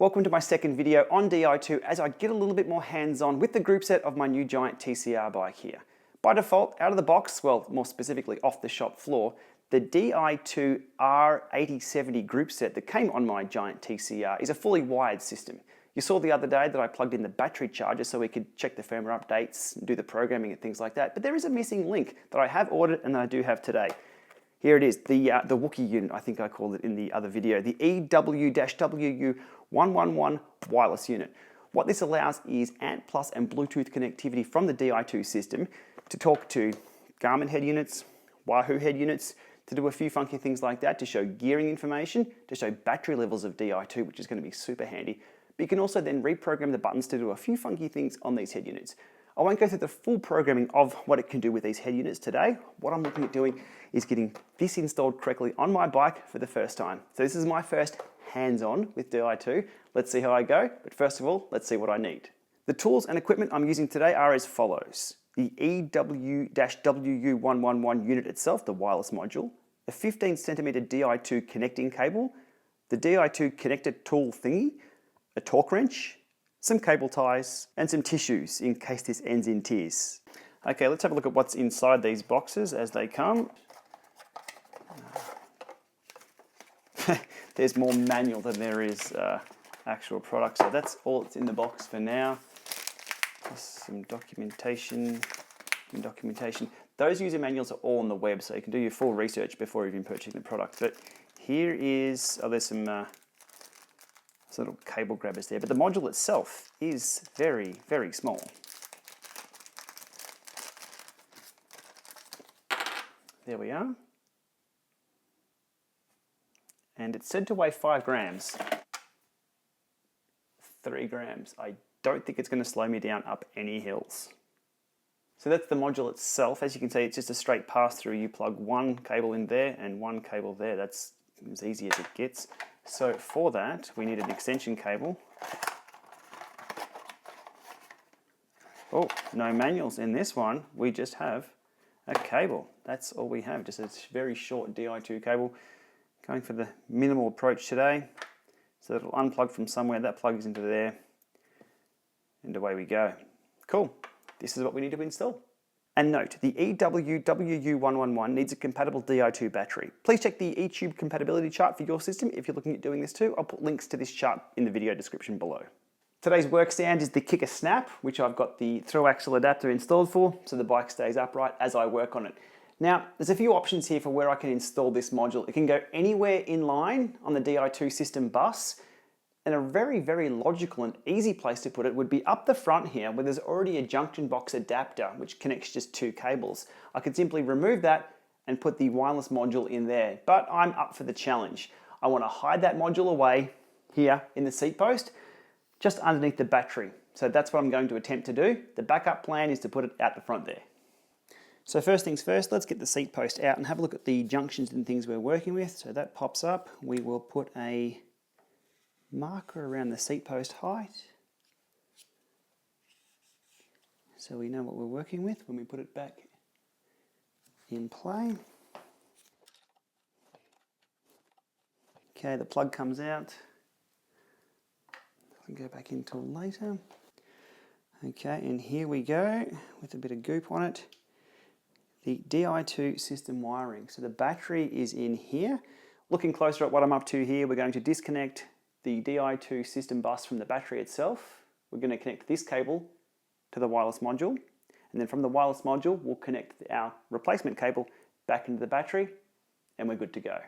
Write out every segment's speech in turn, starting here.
Welcome to my second video on Di2 as I get a little bit more hands-on with the group set of my new Giant TCR bike here. By default, out of the box, well, more specifically off the shop floor, the Di2 R8070 group set that came on my Giant TCR is a fully wired system. You saw the other day that I plugged in the battery charger so we could check the firmware updates and do the programming and things like that, but there is a missing link that I have ordered and that I do have today. Here it is, the Wookiee unit, I think I called it in the other video, the EW-WU111 wireless unit. What this allows is ANT+ and Bluetooth connectivity from the Di2 system to talk to Garmin head units, Wahoo head units, to do a few funky things like that, to show gearing information, to show battery levels of Di2, which is going to be super handy. But you can also then reprogram the buttons to do a few funky things on these head units. I won't go through the full programming of what it can do with these head units today. What I'm looking at doing is getting this installed correctly on my bike for the first time. So this is my first hands-on with Di2. Let's see how I go, but first of all, let's see what I need. The tools and equipment I'm using today are as follows. The EW-WU111 unit itself, the wireless module, a 15cm Di2 connecting cable, the Di2 connector tool thingy, a torque wrench, some cable ties, and some tissues in case this ends in tears. Okay, let's have a look at what's inside these boxes as they come. There's more manual than there is actual product, so that's all that's in the box for now. Just some documentation. Those user manuals are all on the web, so you can do your full research before even purchasing the product. But here is, there's some little cable grabbers there, but the module itself is very, very small. There we are. And it's said to weigh 5 grams. 3 grams. I don't think it's going to slow me down up any hills. So that's the module itself. As you can see, it's just a straight pass-through. You plug one cable in there and one cable there. That's as easy as it gets. So for that, we need an extension cable. Oh, no manuals in this one. We just have a cable. That's all we have, just a very short Di2 cable. Going for the minimal approach today. So it'll unplug from somewhere, that plugs into there, and away we go. Cool, this is what we need to install. And note, the EW-WU111 needs a compatible Di2 battery. Please check the eTube compatibility chart for your system if you're looking at doing this too. I'll put links to this chart in the video description below. Today's work stand is the Kicker Snap, which I've got the throw axle adapter installed for, so the bike stays upright as I work on it. Now, there's a few options here for where I can install this module. It can go anywhere in line on the Di2 system bus, and a very, very logical and easy place to put it would be up the front here where there's already a junction box adapter which connects just 2 cables. I could simply remove that and put the wireless module in there, but I'm up for the challenge. I want to hide that module away here in the seat post, just underneath the battery. So that's what I'm going to attempt to do. The backup plan is to put it out the front there. So first things first, let's get the seat post out and have a look at the junctions and things we're working with. So that pops up. We will put a marker around the seat post height so we know what we're working with when we put it back in play. Okay, the plug comes out. I'll go back in till later. Okay, and here we go with a bit of goop on it. The Di2 system wiring. So the battery is in here. Looking closer at what I'm up to here, we're going to disconnect the Di2 system bus from the battery itself. We're going to connect this cable to the wireless module, and then from the wireless module we'll connect our replacement cable back into the battery, and we're good to go.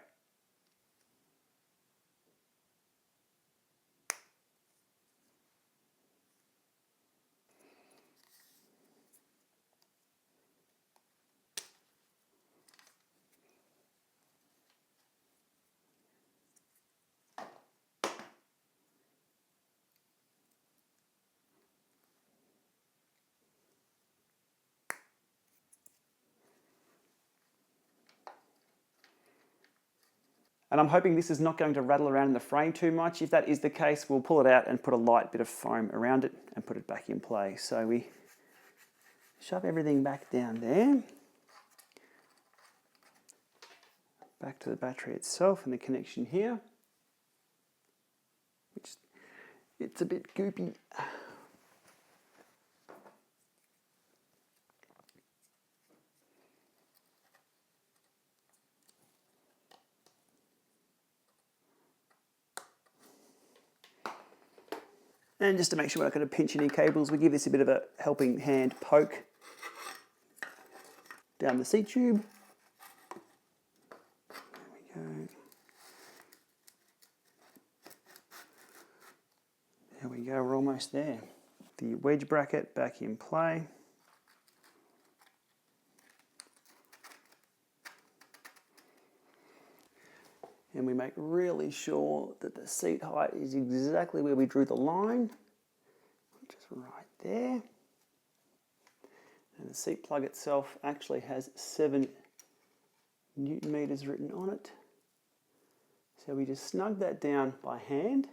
And I'm hoping this is not going to rattle around in the frame too much. If that is the case, we'll pull it out and put a light bit of foam around it and put it back in play. So we shove everything back down there. back to the battery itself and the connection here, which It's a bit goopy. And just to make sure we're not going to pinch any cables, we give this a bit of a helping hand poke down the seat tube. There we go. There we go, we're almost there. The wedge bracket back in play. And we make really sure that the seat height is exactly where we drew the line, which is right there. And the seat plug itself actually has 7 Newton meters written on it. So we just snug that down by hand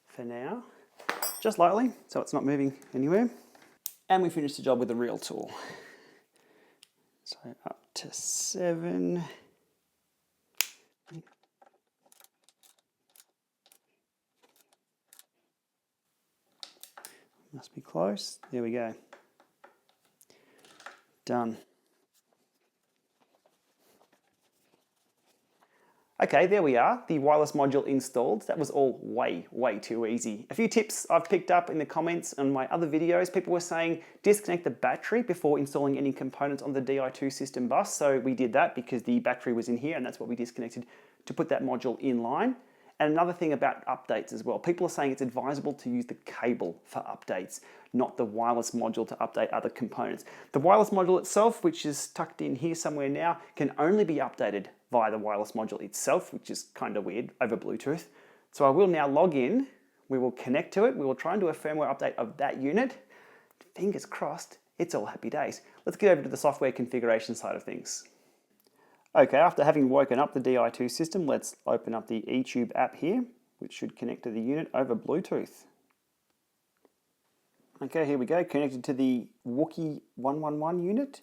for now, just lightly, so it's not moving anywhere. And we finish the job with a real tool. So up to 7. Must be close. There we go. Done. Okay, there we are, the wireless module installed. That was all way too easy. A few tips I've picked up in the comments on my other videos. People were saying disconnect the battery before installing any components on the Di2 system bus. So we did that because the battery was in here and that's what we disconnected to put that module in line. And another thing about updates as well. People are saying it's advisable to use the cable for updates, not the wireless module to update other components. The wireless module itself, which is tucked in here somewhere now, can only be updated via the wireless module itself, which is kind of weird, over Bluetooth. So I will now log in, we will connect to it, we will try and do a firmware update of that unit. Fingers crossed, it's all happy days. Let's get over to the software configuration side of things. Okay, after having woken up the Di2 system, let's open up the eTube app here, which should connect to the unit over Bluetooth. Okay, here we go, connected to the EW-WU111 unit.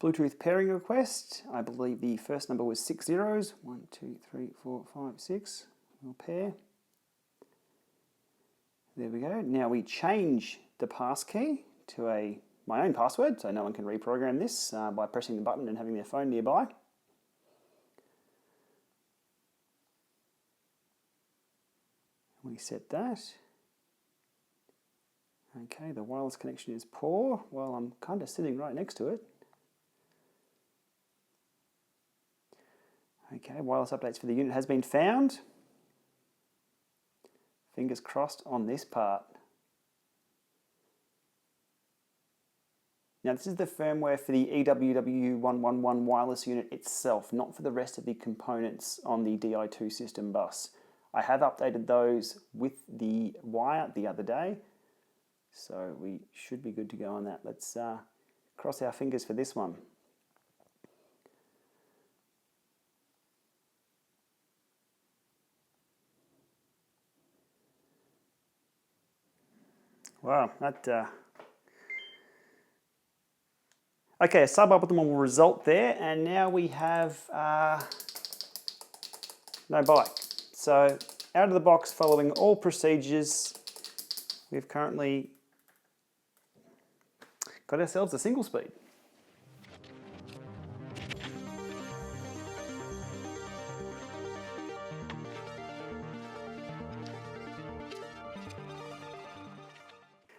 Bluetooth pairing request. I believe the first number was 6 zeros. 1, 2, 3, 4, 5, 6. We'll pair. There we go. Now we change the passkey to my own password, so no one can reprogram this by pressing the button and having their phone nearby. We set that. Okay, the wireless connection is poor. Well, I'm kind of sitting right next to it. Okay, wireless updates for the unit has been found. Fingers crossed on this part. Now this is the firmware for the EW-WU111 wireless unit itself, not for the rest of the components on the Di2 system bus. I have updated those with the wire the other day, so we should be good to go on that. Let's cross our fingers for this one. Wow, that... Okay, a suboptimal result there, and now we have no bike. So out of the box, following all procedures, we've currently got ourselves a single speed.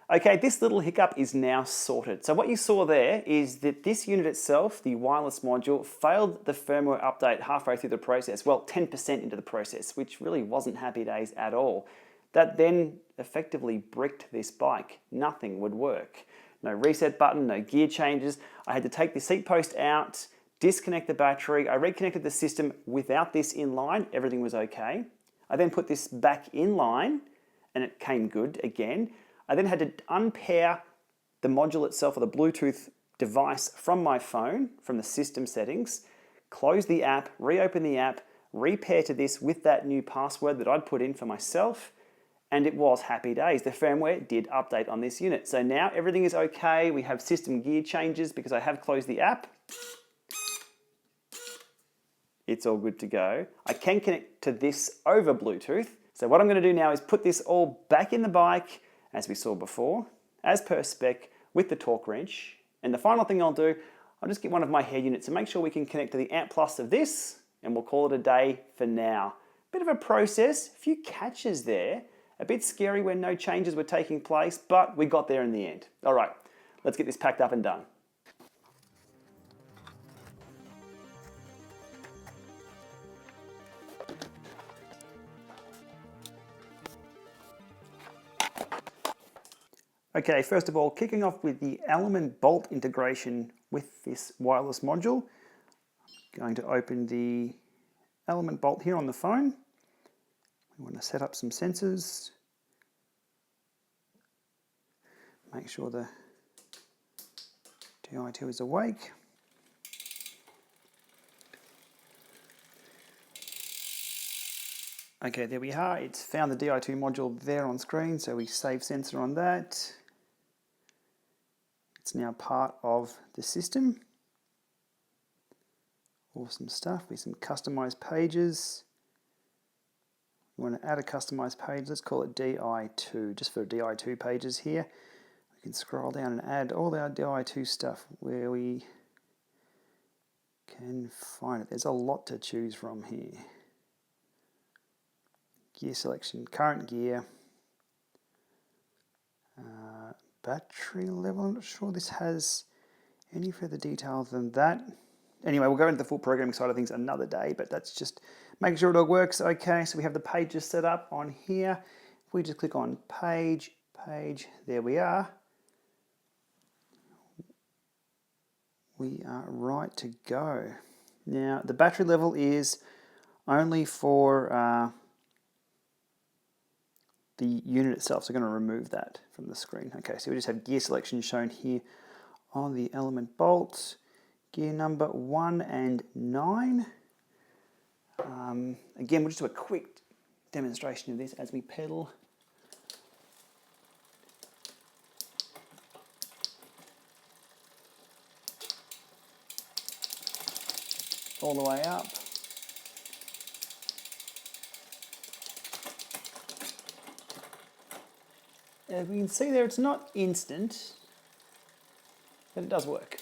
Okay, this little hiccup is now sorted. So what you saw there is that this unit itself, the wireless module, failed the firmware update halfway through the process. Well, 10% into the process, which really wasn't happy days at all. That then effectively bricked this bike. Nothing would work. No reset button, no gear changes. I had to take the seat post out, disconnect the battery. I reconnected the system without this in line. Everything was okay. I then put this back in line and it came good again. I then had to unpair the module itself, or the Bluetooth device, from my phone, from the system settings, close the app, reopen the app, repair to this with that new password that I'd put in for myself, and it was happy days. The firmware did update on this unit. So now everything is okay. We have system gear changes because I have closed the app. It's all good to go. I can connect to this over Bluetooth. So what I'm going to do now is put this all back in the bike, as we saw before, as per spec, with the torque wrench. And the final thing I'll do, I'll just get one of my head units and make sure we can connect to the amp plus of this, and we'll call it a day for now. Bit of a process, a few catches there, a bit scary when no changes were taking place, but we got there in the end. All right, let's get this packed up and done. Okay, first of all, kicking off with the Element bolt integration with this wireless module. I'm going to open the Element bolt here on the phone. We want to set up some sensors. Make sure the Di2 is awake. Okay, there we are. It's found the Di2 module there on screen, so we save sensor on that. It's now part of the system. Awesome stuff. With some customized pages. We want to add a customized page. Let's call it Di2, just for Di2 pages here. We can scroll down and add all our Di2 stuff where we can find it. There's a lot to choose from here. Gear selection, current gear, battery level. I'm not sure this has any further detail than that. Anyway, we'll go into the full programming side of things another day, but that's just making sure it all works. Okay, so we have the pages set up on here. If we just click on page, there we are. We are right to go. Now, the battery level is only for the unit itself, so we're going to remove that from the screen. Okay, so we just have gear selection shown here on the Element bolt, gear number 1 and 9. Again, we'll just do a quick demonstration of this as we pedal. All the way up. As we can see there, it's not instant, but it does work.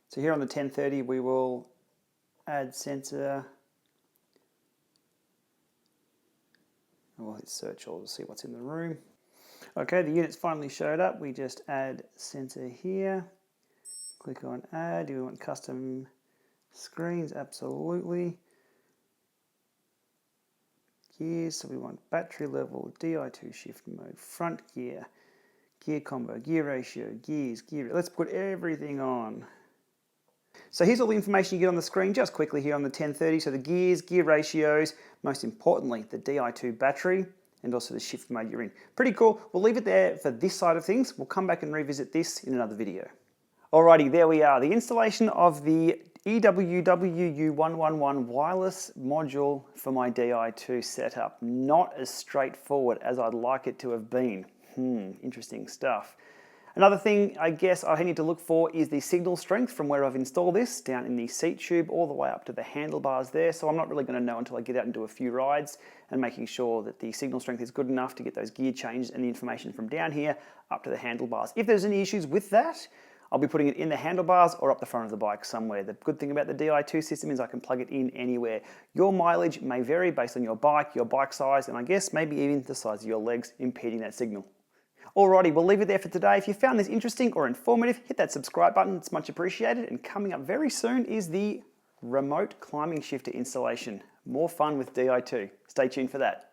So here on the 1030, we will add sensor. We'll hit search all to see what's in the room. Okay, the unit's finally showed up. We just add sensor here. Click on add. Do we want custom screens? Absolutely. Gears, so we want battery level, Di2 shift mode, front gear, gear combo, gear ratio, gears, gear. Let's put everything on. So here's all the information you get on the screen just quickly here on the 1030. So the gears, gear ratios, most importantly, the Di2 battery, and also the shift mode you're in. Pretty cool. We'll leave it there for this side of things. We'll come back and revisit this in another video. Alrighty, there we are. The installation of the EW-WU111 wireless module for my Di2 setup. Not as straightforward as I'd like it to have been. Interesting stuff. Another thing I guess I need to look for is the signal strength from where I've installed this, down in the seat tube all the way up to the handlebars there. So I'm not really going to know until I get out and do a few rides, and making sure that the signal strength is good enough to get those gear changes and the information from down here up to the handlebars. If there's any issues with that, I'll be putting it in the handlebars or up the front of the bike somewhere. The good thing about the Di2 system is I can plug it in anywhere. Your mileage may vary based on your bike size, and I guess maybe even the size of your legs impeding that signal. Alrighty, we'll leave it there for today. If you found this interesting or informative, hit that subscribe button, it's much appreciated. And coming up very soon is the remote climbing shifter installation. More fun with Di2. Stay tuned for that.